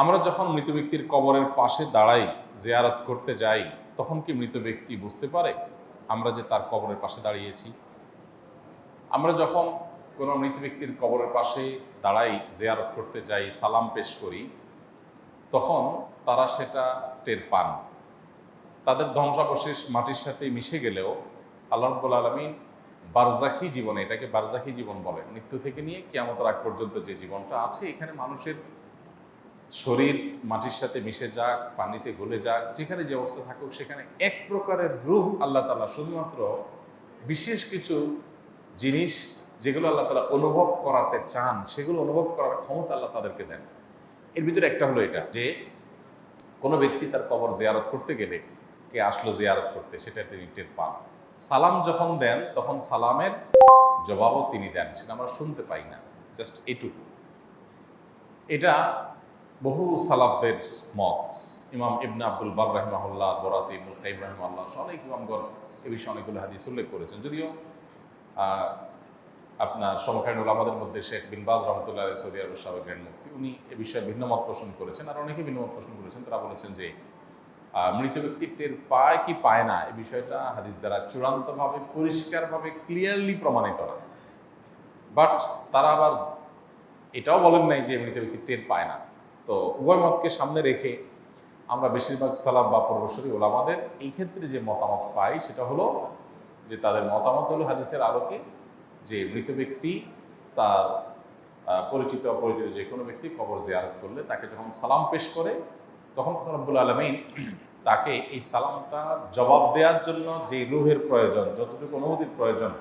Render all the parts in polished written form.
আমরা যখন মৃত ব্যক্তির কবরের পাশে দাঁড়াই, জিয়ারত করতে যাই, তখন কি মৃত ব্যক্তি বুঝতে পারে আমরা যে তার কবরের পাশে দাঁড়িয়েছি? আমরা যখন কোনো মৃত ব্যক্তির কবরের পাশে দাঁড়াই, জিয়ারত করতে যাই, সালাম পেশ করি, তখন তারা সেটা টের পান। তাদের ধ্বংসাবশেষ মাটির সাথে মিশে গেলেও আল্লাহ রাব্বুল আলামিন বারজাখী জীবনে, এটাকে বারজাখী জীবন বলে, মৃত্যু থেকে নিয়ে কিয়ামতের আগ পর্যন্ত যে জীবনটা আছে, এখানে মানুষের শরীর মাটির সাথে মিশে যাক, পানিতে গলে যাক, যেখানে যে অবস্থা থাকুক, সেখানে এক প্রকারের রূহ আল্লাহ তাআলা শুধুমাত্র বিশেষ কিছু জিনিস যেগুলো আল্লাহ তাআলা অনুভব করাতে চান, সেগুলো অনুভব করার ক্ষমতা আল্লাহ তাদেরকে দেন। এর ভিতরে একটা হলো এটা যে কোনো ব্যক্তি তার কবর জিয়ারত করতে গেলে, কে আসলো জিয়ারত করতে, সেটা তিনি টের পান। সালাম যখন দেন তখন সালামের জবাবও তিনি দেন, সেটা আমরা শুনতে পাই না, জাস্ট এটুকু। এটা বহু সালাফদের মত। ইমাম ইবনে আব্দুল বার রাহিমাহুল্লাহ, বরাতে ইবনুল কাইয়িম রাহিমাহুল্লাহ, অনেক ইমামগণ এ বিষয়ে অনেকগুলো হাদিস উল্লেখ করেছেন। যদিও আপনার সমকালীন ওলামাদের মধ্যে শেখ বিন বাজ রহমতুল্লাহ আলাইহি, সৌদি আরবের সাবেক গ্র্যান্ড মুফতি, উনি এ বিষয়ে ভিন্ন মত পোষণ করেছেন, আর অনেকে ভিন্ন মত পোষণ করেছেন। তারা বলেছেন যে মৃত ব্যক্তি টের পায় কি পায় না, এই বিষয়টা হাদিস দ্বারা চূড়ান্তভাবে পরিষ্কারভাবে ক্লিয়ারলি প্রমাণিত না। বাট তারা আবার এটাও বলেন নাই যে মৃত ব্যক্তি টের পায় না। তো উভয় মতকে সামনে রেখে আমরা বেশিরভাগ সালাফ বা পূর্বসূরি ওলামাদের এই ক্ষেত্রে যে মতামত পাই, সেটা হলো যে তাদের মতামত হলো হাদিসের আলোকে যে মৃত ব্যক্তি তার পরিচিত অপরিচিত যে কোনো ব্যক্তি কবর জিয়ারত করলে তাকে যখন সালাম পেশ করে, তখন রব্বুল আলামিন তাকে এই সালামটা জবাব দেওয়ার জন্য যে রুহের প্রয়োজন, যতটুকু অনুভূতির প্রয়োজন,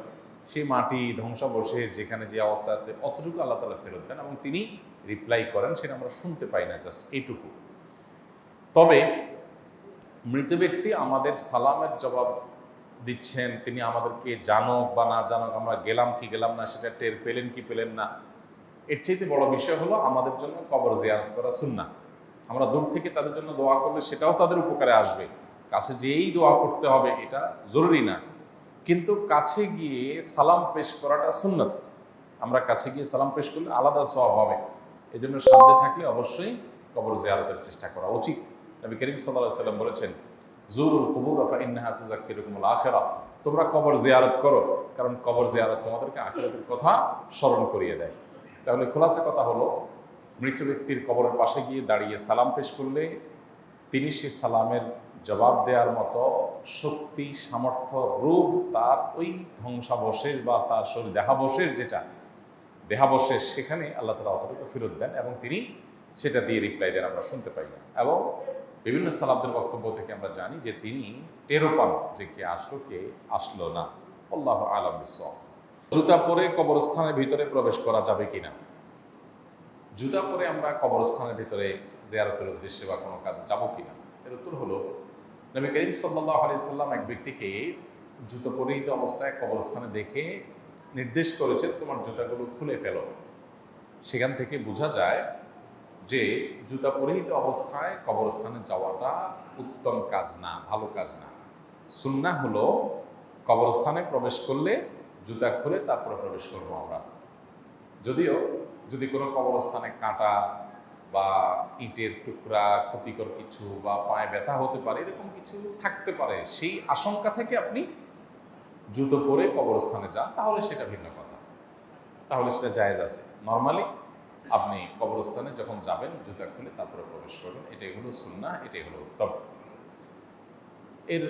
সেই মাটি ধ্বংসাবশেষ যেখানে যে অবস্থা আছে অতটুকু আল্লাহ তাআলা ফেরত দেন এবং তিনি রিপ্লাই করেন, সেটা আমরা শুনতে পাই না, জাস্ট এইটুকু। তবে মৃত ব্যক্তি আমাদের সালামের জবাব দিচ্ছেন, তিনি আমাদেরকে জানুক বা না জানুক, আমরা গেলাম কি গেলাম না সেটা টের পেলেন কি পেলেন না, এর চাইতে বড় বিষয় হলো আমাদের জন্য কবর জিয়ারত করা সুন্নাহ। আমরা দূর থেকে তাদের জন্য দোয়া করলে সেটাও তাদের উপকারে আসবে। কাছে যেই দোয়া করতে হবে এটা জরুরি না, কিন্তু কাছে গিয়ে সালাম পেশ করাটা সুন্নাত। আমরা কাছে গিয়ে সালাম পেশ করলে আলাদা সওয়াব হবে। এই জন্য সাধ্যে থাকলে অবশ্যই কবর জিয়ারতের চেষ্টা করা উচিত। নবী করিম সাল্লাল্লাহু আলাইহি ওয়াসাল্লাম বলেছেন, জুরুল কুবুর ফাইন্নাহা তুযাক্কিরুকুমুল আখিরাহ, তোমরা কবর জিয়ারত করো, কারণ কবর জিয়ারত তোমাদেরকে আখিরাতের কথা স্মরণ করিয়ে দেয়। তাহলে খোলাসা কথা হলো, মৃত ব্যক্তির কবরের পাশে গিয়ে দাঁড়িয়ে সালাম পেশ করলে তিনি সে সালামের জবাব দেওয়ার মতো শক্তি, সামর্থ্য, রূহ তার ওই ধ্বংসাবশেষ বা তার শরীর দেহাবশেষ, যেটা দেহাবশেষ, সেখানে আল্লাহ তাআলা অতটুকু ফেরত দেন এবং তিনি সেটা দিয়ে রিপ্লাই দেন, আমরা শুনতে পাই না। এবং বিভিন্ন সালাফদের বক্তব্য থেকে আমরা জানি যে তিনি টেরও পান যে কে আসলো না। আল্লাহু আ'লাম বিস-সাওয়াব। জুতা পরে কবরস্থানের ভিতরে প্রবেশ করা যাবে কিনা? জুতা পরে আমরা কবরস্থানের ভিতরে জিয়ারতের উদ্দেশ্যে বা কোনো কাজে যাব কিনা, এর উত্তর হলো, নবী করিম সাল্লাল্লাহু আলাইহি সাল্লাম এক ব্যক্তিকে জুতো পরিহিত অবস্থায় কবরস্থানে দেখে নির্দেশ করেছেন, তোমার জুতাগুলো খুলে ফেলো। সেখান থেকে বোঝা যায় যে জুতা পরিহিত অবস্থায় কবরস্থানে যাওয়াটা উত্তম কাজ না, ভালো কাজ না। সুন্নাহ হলো কবরস্থানে প্রবেশ করলে জুতা খুলে তারপরে প্রবেশ করবো আমরা। যদিও যদি কোনো কবরস্থানে কাঁটা বা ইটের টুকরা, ক্ষতিকর কিছু বা পায়ে ব্যথা হতে পারে, এরকম কিছু থাকতে পারে, সেই আশঙ্কা থেকে আপনি জুতো পরে কবরস্থানে যান, তাহলে সেটা ভিন্ন কথা, তাহলে সেটা জায়েজ আছে। নর্মালি আপনি কবরস্থানে যখন যাবেন জুতা খুলে তারপরে প্রবেশ করবেন, এটাই হলো সুন্নাহ, এটাই হলো উত্তম। এর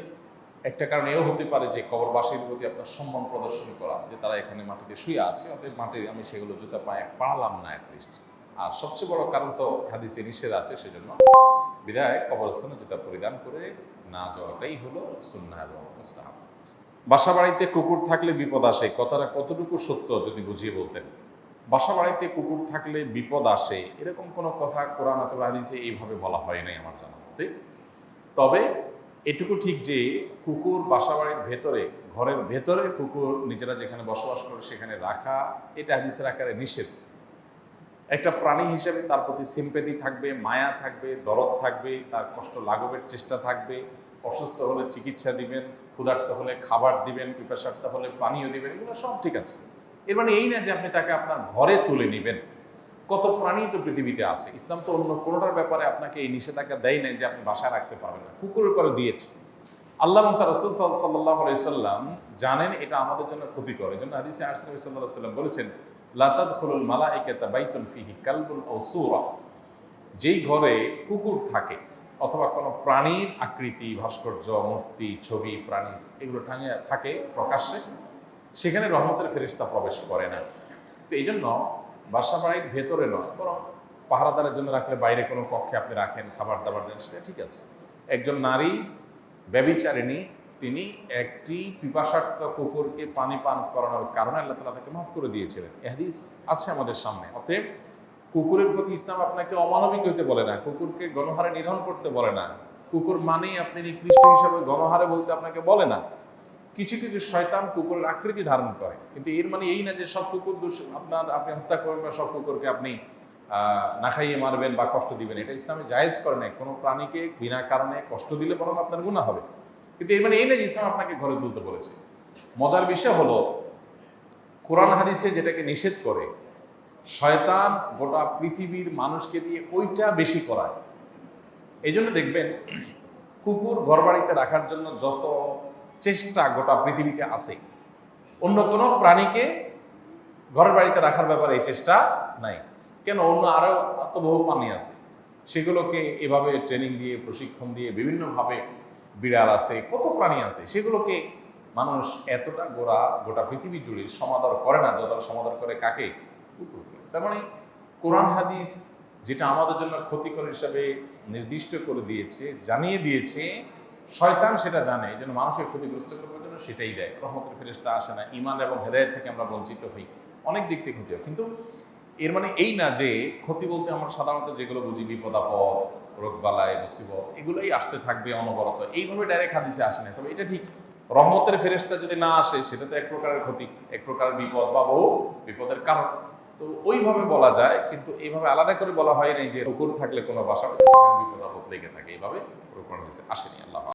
একটা কারণ এও হতে পারে যে কবরবাসীর প্রতি আপনার সম্মান প্রদর্শন করা, যে তারা এখানে মাটিতে শুয়ে আছে, অতএব মাটিতে আমি সেগুলো জুতা পায়ে পাড়ালাম না অ্যাটলিস্ট। আর সবচেয়ে বড় কারণ তো হাদিসে নিষেধ আছে, সেজন্য বিদায় কবরস্থানে জুতা পরিধান করে না যাওয়াটাই হলো সুন্নাহ এবং মুস্তাহাব। বাসা বাড়িতে কুকুর থাকলে বিপদ আসে, কথাটা কতটুকু সত্য যদি বুঝিয়ে বলতেন। বাসা বাড়িতে কুকুর থাকলে বিপদ আসে, এরকম কোনো কথা কোরআন অথবা হাদিসে এইভাবে বলা হয় নাই আমার জানা মতে। তবে এটুকু ঠিক যে কুকুর বাসা বাড়ির ভেতরে, ঘরের ভেতরে কুকুর নিজেরা যেখানে বসবাস করে সেখানে রাখা, এটা হাদিসের আকারে নিষেধ। একটা প্রাণী হিসেবে তার প্রতি সিম্প্যাথি থাকবে, মায়া থাকবে, দরদ থাকবে, তার কষ্ট লাঘবের চেষ্টা থাকবে, অসুস্থ হলে চিকিৎসা দিবেন, ক্ষুধার্ত হলে খাবার দিবেন, পিপাসার্ত হলে পানীয় দিবেন, এগুলো সব ঠিক আছে। এর মানে এই না যে আপনি তাকে আপনার ঘরে তুলে নেবেন, কত প্রাণী তো পৃথিবীতে আছে। ইসলাম তো অন্য কোনোটার ব্যাপারে আপনাকে এই নিষেধাজ্ঞা দেয় নাই যে আপনি বাসায় রাখতে পারবেন না, কুকুরের করে দিয়েছে। আল্লাহ এবং তার রাসূল সাল্লাল্লাহু আলাইহি সাল্লাম জানেন এটা আমাদের জন্য ক্ষতিকর। এই জন্য হাদিসে নবী সাল্লাল্লাহু আলাইহি সাল্লাম বলেছেন, লা তাদখুলুল মালাইকাতা বাইতুন ফিহি কালবুন আও সূরা। যেই ঘরে কুকুর থাকে অথবা কোনো প্রাণীর আকৃতি, ভাস্কর্য, মূর্তি, ছবি, প্রাণী এগুলো টাঙিয়ে থাকে প্রকাশ্যে, সেখানে রহমতের ফেরেশতা প্রবেশ করে না। তো এই জন্য বাসা বাড়ির ভেতরে নয়, বরং পাহারাদারের জন্য রাখলে বাইরে কোনো কক্ষে আপনি রাখেন, খাবার দাবার দেন, সেটা ঠিক আছে। একজন নারী ব্যভিচারিণী, তিনি একটি পিপাসার্ত কুকুরকে পানি পান করানোর কারণে আল্লাহ তাআলা তাকে মাফ করে দিয়েছিলেন। এই হাদিস আছে আমাদের সামনে। অতএব কুকুরের প্রতি ইসলাম আপনাকে অমানবিক হইতে বলে না, কুকুরকে গণহারে নিধন করতে বলে না, কুকুর মানেই আপনি নিকৃষ্ট হিসাবে গণহারে বলতে আপনাকে বলে না। কিছু কিছু শয়তান কুকুরের আকৃতি ধারণ করে, কিন্তু এর মানে এই না যে সব কুকুর আপনি হত্যা করবেন বা সব কুকুরকে আপনি না খাইয়ে মারবেন বা কষ্ট দিবেন। এটা ইসলামে জায়েজ করে নাই। কোনো প্রাণীকে বিনা কারণে কষ্ট দিলে বরং আপনার গুনাহ হবে। কিন্তু এর মানে এই না যে ইসলাম আপনাকে ঘরে তুলতে বলেছে। মজার বিষয় হলো, কোরআন হাদিসে যেটাকে নিষেধ করে, শয়তান গোটা পৃথিবীর মানুষকে দিয়ে ওইটা বেশি করায়। এই জন্য দেখবেন কুকুর ঘরবাড়িতে রাখার জন্য যত চেষ্টা গোটা পৃথিবীতে আছে, অন্য কোনো প্রাণীকে ঘরের বাড়িতে রাখার ব্যাপারে এই চেষ্টা নাই। কেন? অন্য আরও এত বহু প্রাণী আছে, সেগুলোকে এভাবে ট্রেনিং দিয়ে, প্রশিক্ষণ দিয়ে, বিভিন্নভাবে, বিড়াল আছে, কত প্রাণী আছে, সেগুলোকে মানুষ এতটা গোটা পৃথিবী জুড়ে সমাদর করে না যতটা সমাদর করে কাকে? কুকুরকে। তার মানে কোরআন হাদিস যেটা আমাদের জন্য ক্ষতিকর হিসাবে নির্দিষ্ট করে দিয়েছে, জানিয়ে দিয়েছে, শয়তান সেটা জানে, এই জন্য মানুষের ক্ষতিগ্রস্ত করার জন্য সেটাই দেয়। রহমতের ফেরেশতা আসে না, ঈমান এবং হেদায়েত থেকে আমরা বঞ্চিত হই, অনেক দিক থেকে ক্ষতি হয়। কিন্তু এর মানে এই না যে ক্ষতি বলতে আমরা সাধারণত যেগুলো বুঝি বিপদ আপদ, রোগবালাই, মুসিবত, এগুলোই আসতে থাকবে অনবরত, এইভাবে ডাইরেক্ট হাদিসে আসে না। তবে এটা ঠিক, রহমতের ফেরেশতা যদি না আসে সেটা তো এক প্রকারের ক্ষতি, এক প্রকারের বিপদ বা বহু বিপদের কারণ। তো ওইভাবে বলা যায়, কিন্তু এইভাবে আলাদা করে বলা হয় নাই যে কুকুর থাকলে কোনো বাসা সেখানে বিপদ আপদ লেগে থাকে, এইভাবে কোরআন হাদিসে আসেনি। আল্লাহ